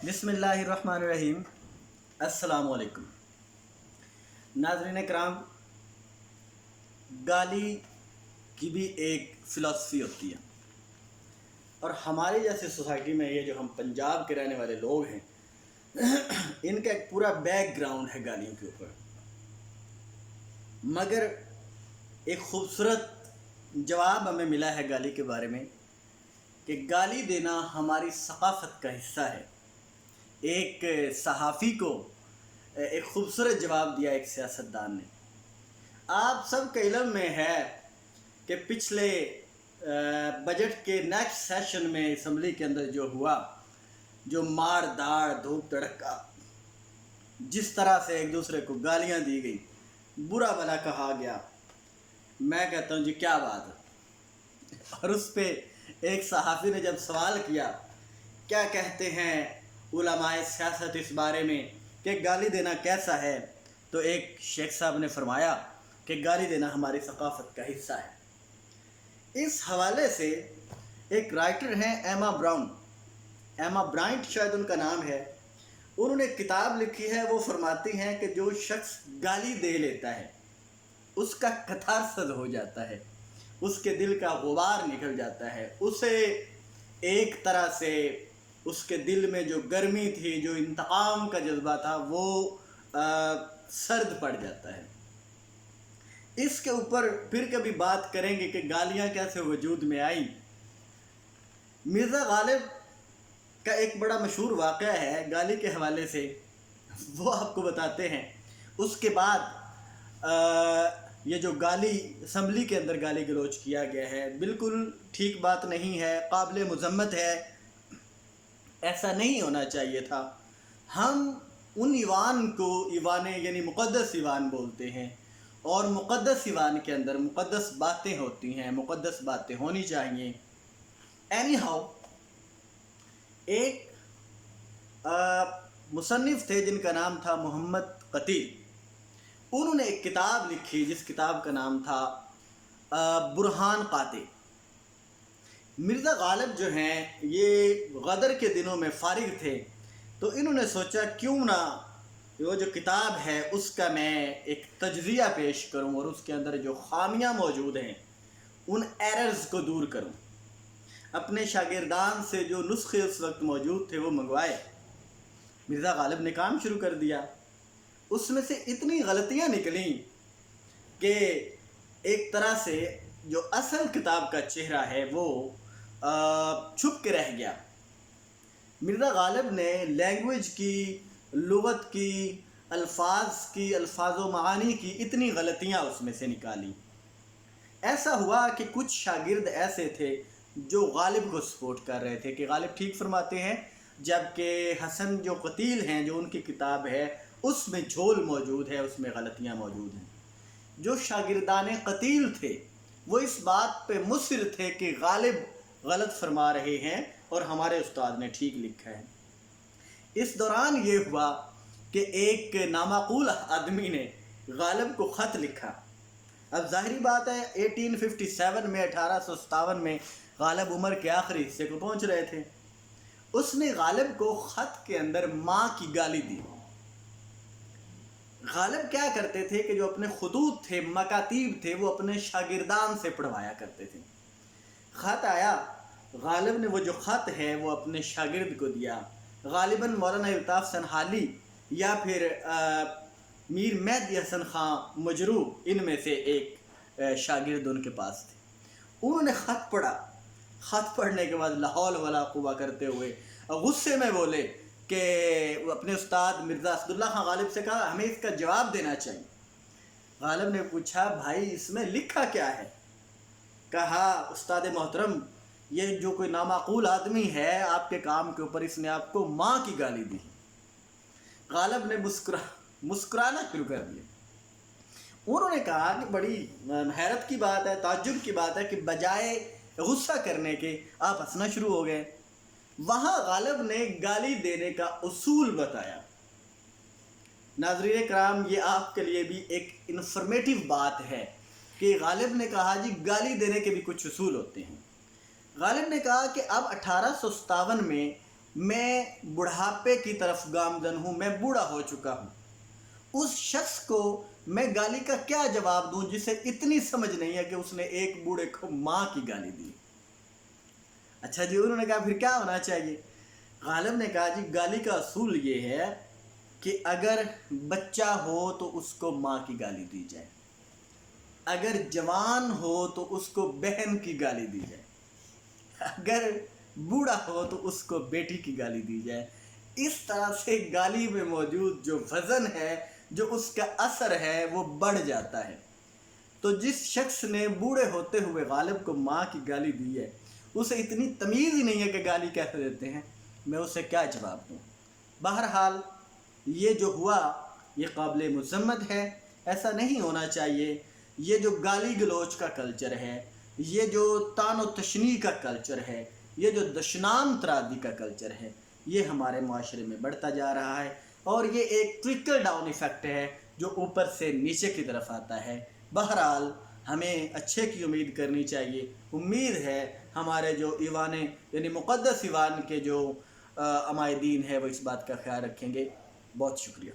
بسم اللہ الرحمن الرحیم۔ السلام علیکم ناظرین کرام، گالی کی بھی ایک فلسفی ہوتی ہے، اور ہماری جیسی سوسائٹی میں یہ جو ہم پنجاب کے رہنے والے لوگ ہیں ان کا ایک پورا بیک گراؤنڈ ہے گالیوں کے اوپر۔ مگر ایک خوبصورت جواب ہمیں ملا ہے گالی کے بارے میں کہ گالی دینا ہماری ثقافت کا حصہ ہے۔ ایک صحافی کو ایک خوبصورت جواب دیا ایک سیاستدان نے۔ آپ سب کے علم میں ہے کہ پچھلے بجٹ کے نیکسٹ سیشن میں اسمبلی کے اندر جو ہوا، جو مار داڑ دھوپ دھڑکا، جس طرح سے ایک دوسرے کو گالیاں دی گئی، برا بھلا کہا گیا، میں کہتا ہوں جی کیا بات ہے۔ اور اس پہ ایک صحافی نے جب سوال کیا کیا کہتے ہیں علماء سیاست اس بارے میں کہ گالی دینا کیسا ہے، تو ایک شیخ صاحب نے فرمایا کہ گالی دینا ہماری ثقافت کا حصہ ہے۔ اس حوالے سے ایک رائٹر ہیں ایما برائنٹ شاید ان کا نام ہے، انہوں نے کتاب لکھی ہے، وہ فرماتی ہیں کہ جو شخص گالی دے لیتا ہے اس کا کتھارسز ہو جاتا ہے، اس کے دل کا غبار نکل جاتا ہے، اسے ایک طرح سے اس کے دل میں جو گرمی تھی، جو انتقام کا جذبہ تھا، وہ سرد پڑ جاتا ہے۔ اس کے اوپر پھر کبھی بات کریں گے کہ گالیاں کیسے وجود میں آئیں۔ مرزا غالب کا ایک بڑا مشہور واقعہ ہے گالی کے حوالے سے، وہ آپ کو بتاتے ہیں۔ اس کے بعد یہ جو گالی اسمبلی کے اندر گالی گلوچ کیا گیا ہے، بالکل ٹھیک بات نہیں ہے، قابل مذمت ہے، ایسا نہیں ہونا چاہیے تھا۔ ہم ان ایوان کو ایوان یعنی مقدس ایوان بولتے ہیں، اور مقدس ایوان کے اندر مقدس باتیں ہوتی ہیں، مقدس باتیں ہونی چاہیے۔ اینی ہاؤ، ایک مصنف تھے جن کا نام تھا محمد قتیل، انہوں نے ایک کتاب لکھی جس کتاب کا نام تھا برہان قاطع۔ مرزا غالب جو ہیں یہ غدر کے دنوں میں فارغ تھے، تو انہوں نے سوچا کیوں نہ وہ جو کتاب ہے اس کا میں ایک تجزیہ پیش کروں اور اس کے اندر جو خامیاں موجود ہیں ان ایررز کو دور کروں۔ اپنے شاگردان سے جو نسخے اس وقت موجود تھے وہ منگوائے۔ مرزا غالب نے کام شروع کر دیا۔ اس میں سے اتنی غلطیاں نکلیں کہ ایک طرح سے جو اصل کتاب کا چہرہ ہے وہ چھپ کے رہ گیا۔ مرزا غالب نے لینگویج کی، لغت کی، الفاظ و معانی کی اتنی غلطیاں اس میں سے نکالی۔ ایسا ہوا کہ کچھ شاگرد ایسے تھے جو غالب کو سپورٹ کر رہے تھے کہ غالب ٹھیک فرماتے ہیں، جبکہ حسن جو قتیل ہیں جو ان کی کتاب ہے اس میں جھول موجود ہے، اس میں غلطیاں موجود ہیں۔ جو شاگردان قتیل تھے وہ اس بات پہ مصر تھے کہ غالب غلط فرما رہے ہیں اور ہمارے استاد نے ٹھیک لکھا ہے۔ اس دوران یہ ہوا کہ ایک نامعقول آدمی نے غالب کو خط لکھا۔ اب ظاہری بات ہے 1857 میں 1857 میں غالب عمر کے آخری حصے کو پہنچ رہے تھے۔ اس نے غالب کو خط کے اندر ماں کی گالی دی۔ غالب کیا کرتے تھے کہ جو اپنے خطوط تھے، مکاتیب تھے، وہ اپنے شاگردان سے پڑھوایا کرتے تھے۔ خط آیا، غالب نے وہ جو خط ہے وہ اپنے شاگرد کو دیا، غالباً مولانا الطاف سنہالی یا پھر میر مہدی حسن خان مجروح، ان میں سے ایک شاگرد ان کے پاس تھے۔ انہوں نے خط پڑھا۔ خط پڑھنے کے بعد لا حول ولا قوہ کرتے ہوئے غصے میں بولے کہ وہ اپنے استاد مرزا اسداللہ خان غالب سے کہا ہمیں اس کا جواب دینا چاہیے۔ غالب نے پوچھا بھائی اس میں لکھا کیا ہے؟ کہا استاد محترم یہ جو کوئی نامعقول آدمی ہے آپ کے کام کے اوپر، اس نے آپ کو ماں کی گالی دی۔ غالب نے مسکرانا شروع کر دیا۔ انہوں نے کہا کہ بڑی حیرت کی بات ہے، تعجب کی بات ہے کہ بجائے غصہ کرنے کے آپ ہنسنا شروع ہو گئے۔ وہاں غالب نے گالی دینے کا اصول بتایا۔ ناظرین کرام، یہ آپ کے لیے بھی ایک انفارمیٹیو بات ہے کہ غالب نے کہا جی گالی دینے کے بھی کچھ اصول ہوتے ہیں۔ غالب نے کہا کہ اب 1857 میں میں بڑھاپے کی طرف گامزن ہوں، میں بوڑھا ہو چکا ہوں، اس شخص کو میں گالی کا کیا جواب دوں جسے اتنی سمجھ نہیں ہے کہ اس نے ایک بوڑھے کو ماں کی گالی دی؟ اچھا جی، انہوں نے کہا پھر کیا ہونا چاہیے؟ غالب نے کہا جی گالی کا اصول یہ ہے کہ اگر بچہ ہو تو اس کو ماں کی گالی دی جائے، اگر جوان ہو تو اس کو بہن کی گالی دی جائے، اگر بوڑھا ہو تو اس کو بیٹی کی گالی دی جائے۔ اس طرح سے گالی میں موجود جو وزن ہے، جو اس کا اثر ہے، وہ بڑھ جاتا ہے۔ تو جس شخص نے بوڑھے ہوتے ہوئے غالب کو ماں کی گالی دی ہے، اسے اتنی تمیز ہی نہیں ہے کہ گالی کیسے دیتے ہیں، میں اسے کیا جواب دوں؟ بہرحال یہ جو ہوا یہ قابل مذمت ہے، ایسا نہیں ہونا چاہیے۔ یہ جو گالی گلوچ کا کلچر ہے، یہ جو طعن و تشنیع کا کلچر ہے، یہ جو دشنام ترادی کا کلچر ہے، یہ ہمارے معاشرے میں بڑھتا جا رہا ہے، اور یہ ایک ٹرکل ڈاؤن ایفیکٹ ہے جو اوپر سے نیچے کی طرف آتا ہے۔ بہرحال ہمیں اچھے کی امید کرنی چاہیے۔ امید ہے ہمارے جو ایوان یعنی مقدس ایوان کے جو عمائدین ہیں وہ اس بات کا خیال رکھیں گے۔ بہت شکریہ۔